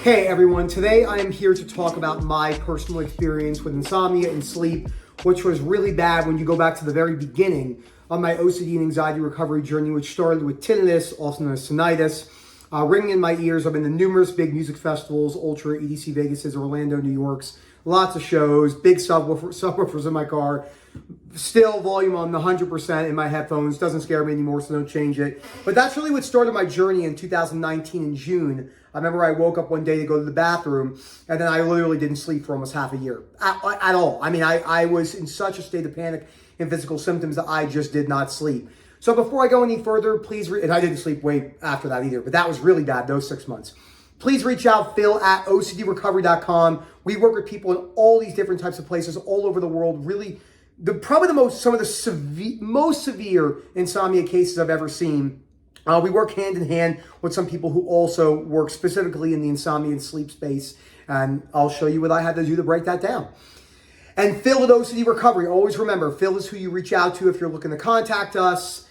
Hey everyone, today I am here to talk about my personal experience with insomnia and sleep, which was really bad when you go back to the very beginning of my OCD and anxiety recovery journey, which started with tinnitus, also known as tinnitus, ringing in my ears. I've been to numerous big music festivals, Ultra, EDC Vegas, Orlando, New York's, lots of shows, big subwoofers in my car, still volume on the 100% in my headphones, doesn't scare me anymore, so don't change it. But that's really what started my journey in 2019 in June. I remember I woke up one day to go to the bathroom, and then I literally didn't sleep for almost half a year at all. I mean, I was in such a state of panic and physical symptoms that I just did not sleep. So before I go any further, please, and I didn't sleep way after that either, but that was really bad, those 6 months. Please reach out, Phil at OCDrecovery.com. We work with people in all these different types of places all over the world. Really, some of the most severe insomnia cases I've ever seen. We work hand in hand with some people who also work specifically in the insomnia and sleep space. And I'll show you what I had to do to break that down. And Phil at OCD Recovery, always remember, Phil is who you reach out to if you're looking to contact us.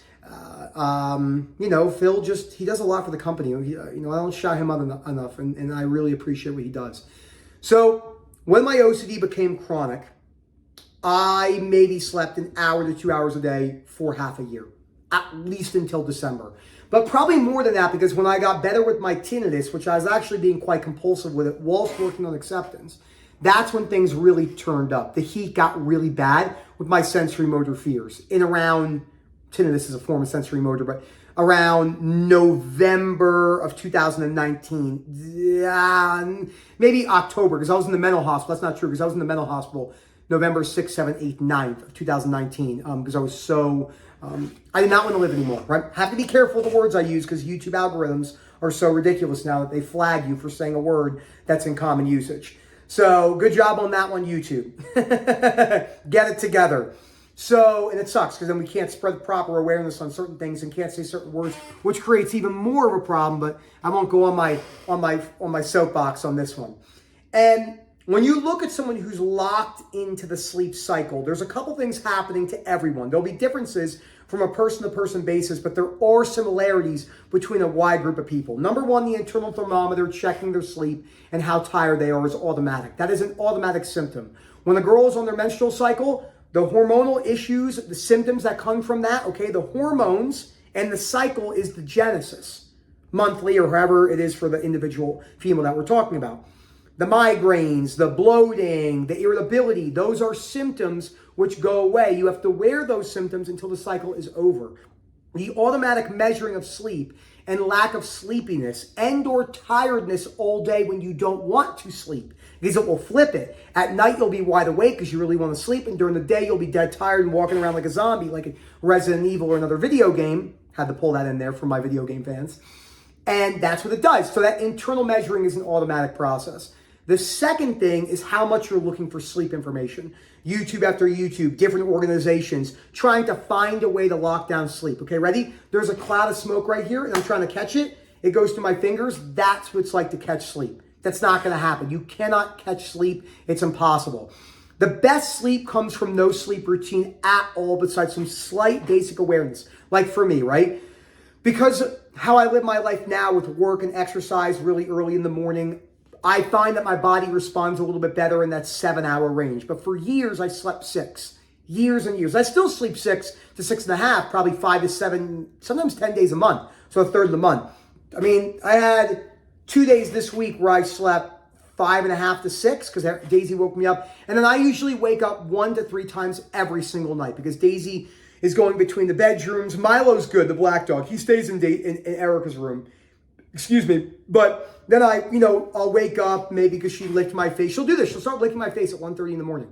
Phil he does a lot for the company. I don't shout him out enough, and I really appreciate what he does. So when my OCD became chronic, I maybe slept an hour to 2 hours a day for half a year, at least until December. But probably more than that, because when I got better with my tinnitus, which I was actually being quite compulsive with it whilst working on acceptance, that's when things really turned up. The heat got really bad with my sensory motor fears. Tinnitus is a form of sensory motor, but around November of 2019, maybe October, because I was in the mental hospital. That's not true, because I was in the mental hospital November 6th, 7th, 8th, 9th of 2019, because I was so, I did not want to live anymore, right? Have to be careful with the words I use, because YouTube algorithms are so ridiculous now that they flag you for saying a word that's in common usage. So good job on that one, YouTube. Get it together. So, and it sucks, because then we can't spread proper awareness on certain things and can't say certain words, which creates even more of a problem, but I won't go on my soapbox on this one. And when you look at someone who's locked into the sleep cycle, there's a couple things happening to everyone. There'll be differences from a person-to-person basis, but there are similarities between a wide group of people. Number one, the internal thermometer checking their sleep and how tired they are is automatic. That is an automatic symptom. When a girl is on their menstrual cycle, the hormonal issues, the symptoms that come from that, okay, the hormones and the cycle is the genesis, monthly or however it is for the individual female that we're talking about. The migraines, the bloating, the irritability, those are symptoms which go away. You have to wear those symptoms until the cycle is over. The automatic measuring of sleep and lack of sleepiness and or tiredness all day when you don't want to sleep, because it will flip it. At night, you'll be wide awake because you really want to sleep, and during the day, you'll be dead tired and walking around like a zombie, like in Resident Evil or another video game. Had to pull that in there for my video game fans. And that's what it does. So that internal measuring is an automatic process. The second thing is how much you're looking for sleep information. YouTube after YouTube, different organizations trying to find a way to lock down sleep. Okay, ready? There's a cloud of smoke right here, and I'm trying to catch it. It goes to my fingers. That's what it's like to catch sleep. That's not going to happen. You cannot catch sleep. It's impossible. The best sleep comes from no sleep routine at all, besides some slight basic awareness. Like for me, right? Because how I live my life now with work and exercise really early in the morning, I find that my body responds a little bit better in that 7-hour range. But for years, I slept 6. Years and years. I still sleep 6 to 6.5, probably 5 to 7, sometimes 10 days a month. So a third of the month. I mean, I had 2 days this week where I slept 5.5 to 6 because Daisy woke me up. And then I usually wake up 1 to 3 times every single night because Daisy is going between the bedrooms. Milo's good, the black dog. He stays in Erica's room. Excuse me. But then I'll wake up maybe because she licked my face. She'll do this. She'll start licking my face at 1:30 in the morning.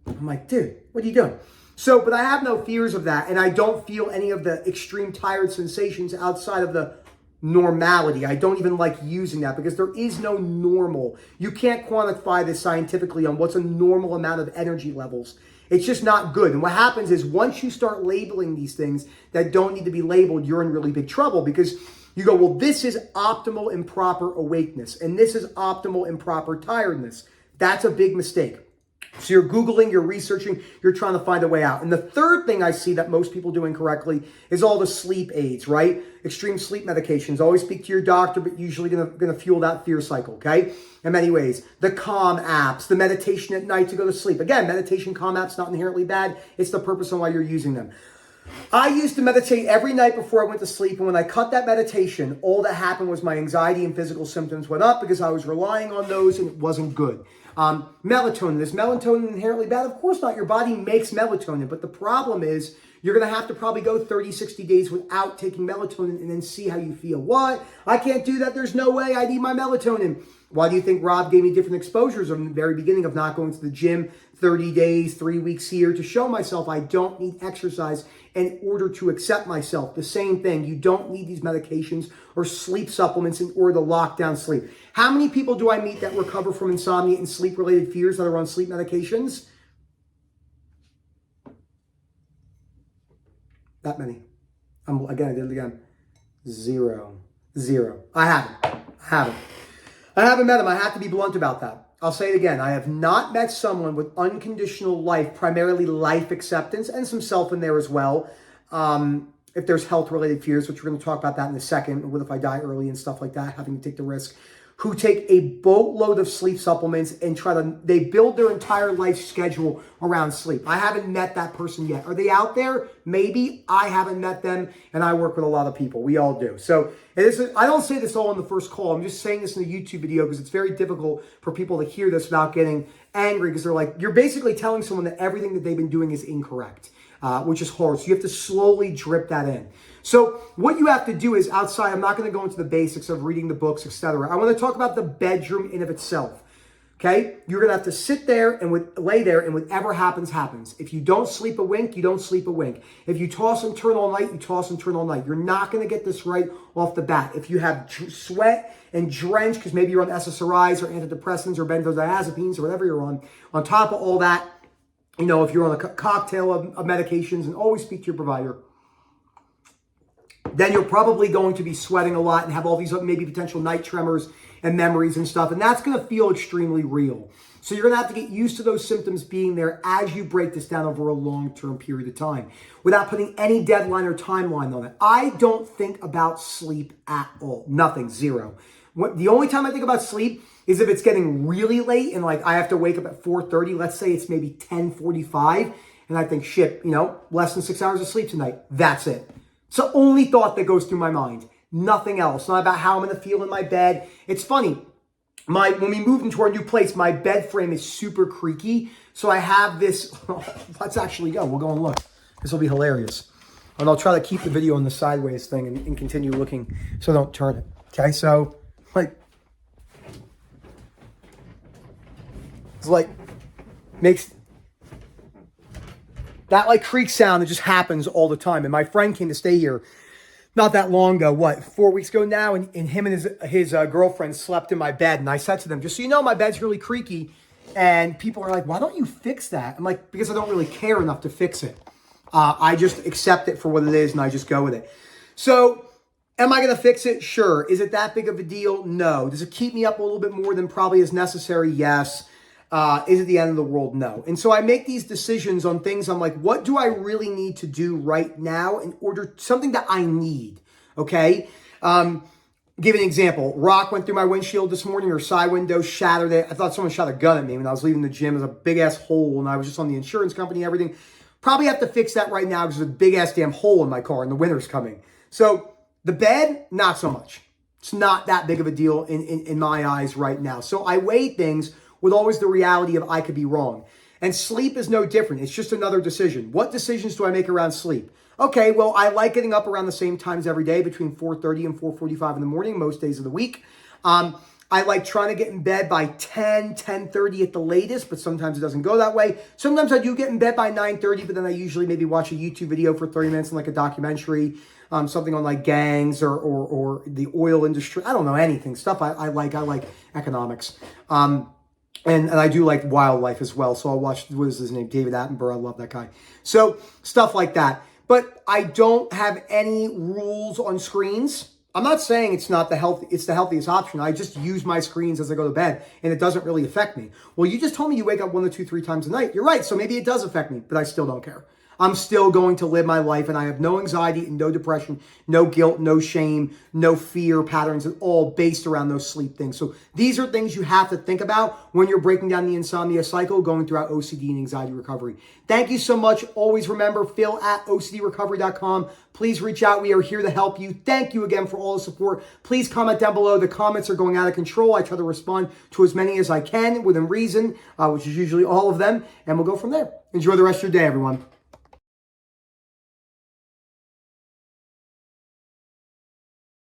I'm like, dude, what are you doing? So, but I have no fears of that. And I don't feel any of the extreme tired sensations outside of the normality. I don't even like using that because there is no normal. You can't quantify this scientifically on what's a normal amount of energy levels. It's just not good. And what happens is once you start labeling these things that don't need to be labeled, you're in really big trouble because you go, well, this is optimal improper awakeness, and this is optimal improper tiredness. That's a big mistake. So you're Googling, you're researching, you're trying to find a way out. And the third thing I see that most people do incorrectly is all the sleep aids, right? Extreme sleep medications. Always speak to your doctor, but usually gonna fuel that fear cycle, okay? In many ways. The calm apps, the meditation at night to go to sleep. Again, meditation, calm apps, not inherently bad. It's the purpose on why you're using them. I used to meditate every night before I went to sleep, and when I cut that meditation, all that happened was my anxiety and physical symptoms went up because I was relying on those and it wasn't good. Melatonin. Is melatonin inherently bad? Of course not. Your body makes melatonin, but the problem is you're going to have to probably go 30, 60 days without taking melatonin and then see how you feel. What? I can't do that. There's no way. I need my melatonin. Why do you think Rob gave me different exposures from the very beginning of not going to the gym 30 days, 3 weeks here to show myself I don't need exercise in order to accept myself? The same thing. You don't need these medications or sleep supplements in order to lock down sleep. How many people do I meet that recover from insomnia and sleep-related fears that are on sleep medications? That many. Again, I did it again. Zero. I haven't met them. I have to be blunt about that. I'll say it again. I have not met someone with unconditional life, primarily life acceptance, and some self in there as well. If there's health-related fears, which we're going to talk about that in a second, what if I die early and stuff like that, having to take the risk, who take a boatload of sleep supplements and they build their entire life schedule around sleep. I haven't met that person yet. Are they out there? Maybe. I haven't met them, and I work with a lot of people. We all do. So I don't say this all in the first call. I'm just saying this in a YouTube video because it's very difficult for people to hear this without getting angry, because they're like, you're basically telling someone that everything that they've been doing is incorrect, which is hard. So you have to slowly drip that in. So what you have to do is outside, I'm not going to go into the basics of reading the books, etc. I want to talk about the bedroom in of itself. Okay? You're going to have to sit there and lay there, and whatever happens, happens. If you don't sleep a wink, you don't sleep a wink. If you toss and turn all night, you toss and turn all night. You're not going to get this right off the bat. If you have sweat and drench, because maybe you're on SSRIs or antidepressants or benzodiazepines or whatever you're on top of all that, if you're on a cocktail of medications, and always speak to your provider, then you're probably going to be sweating a lot and have all these maybe potential night tremors and memories and stuff. And that's going to feel extremely real. So you're going to have to get used to those symptoms being there as you break this down over a long-term period of time without putting any deadline or timeline on it. I don't think about sleep at all. Nothing. Zero. The only time I think about sleep is if it's getting really late and like I have to wake up at 4:30. Let's say it's maybe 10:45. And I think, shit, less than 6 hours of sleep tonight. That's it. It's the only thought that goes through my mind. Nothing else. Not about how I'm going to feel in my bed. It's funny. When we moved into our new place, my bed frame is super creaky. So I have this. Let's actually go. We'll go and look. This will be hilarious. And I'll try to keep the video on the sideways thing and continue looking so don't turn it. Okay, so makes that creak sound that just happens all the time. And my friend came to stay here not that long ago, 4 weeks ago now, and him and his girlfriend slept in my bed. And I said to them, just so you know, my bed's really creaky. And people are like, why don't you fix that? I'm like, because I don't really care enough to fix it. I just accept it for what it is and I just go with it. So am I going to fix it? Sure. Is it that big of a deal? No. Does it keep me up a little bit more than probably is necessary? Yes. Is it the end of the world? No. And so I make these decisions on things. I'm like, what do I really need to do right now in order, something that I need? Okay. Give an example. Rock went through my windshield this morning, or side window shattered it. I thought someone shot a gun at me when I was leaving the gym. It was a big ass hole and I was just on the insurance company and everything. Probably have to fix that right now because there's a big ass damn hole in my car and the winter's coming. So the bed, not so much. It's not that big of a deal in my eyes right now. So I weigh things with always the reality of I could be wrong. And sleep is no different. It's just another decision. What decisions do I make around sleep? Okay, well, I like getting up around the same times every day, between 4:30 and 4:45 in the morning, most days of the week. I like trying to get in bed by 10:30 at the latest, but sometimes it doesn't go that way. Sometimes I do get in bed by 9:30, but then I usually maybe watch a YouTube video for 30 minutes and like a documentary, something on like gangs or the oil industry. I don't know, anything. Stuff I like economics. And I do like wildlife as well. So I'll watch, what is his name? David Attenborough. I love that guy. So stuff like that. But I don't have any rules on screens. I'm not saying it's not it's the healthiest option. I just use my screens as I go to bed, and it doesn't really affect me. Well, you just told me you wake up 1 to 2, 3 times a night. You're right. So maybe it does affect me, but I still don't care. I'm still going to live my life, and I have no anxiety and no depression, no guilt, no shame, no fear patterns, and all based around those sleep things. So these are things you have to think about when you're breaking down the insomnia cycle, going throughout OCD and anxiety recovery. Thank you so much. Always remember, phil@ocdrecovery.com. Please reach out. We are here to help you. Thank you again for all the support. Please comment down below. The comments are going out of control. I try to respond to as many as I can within reason, which is usually all of them, and we'll go from there. Enjoy the rest of your day, everyone.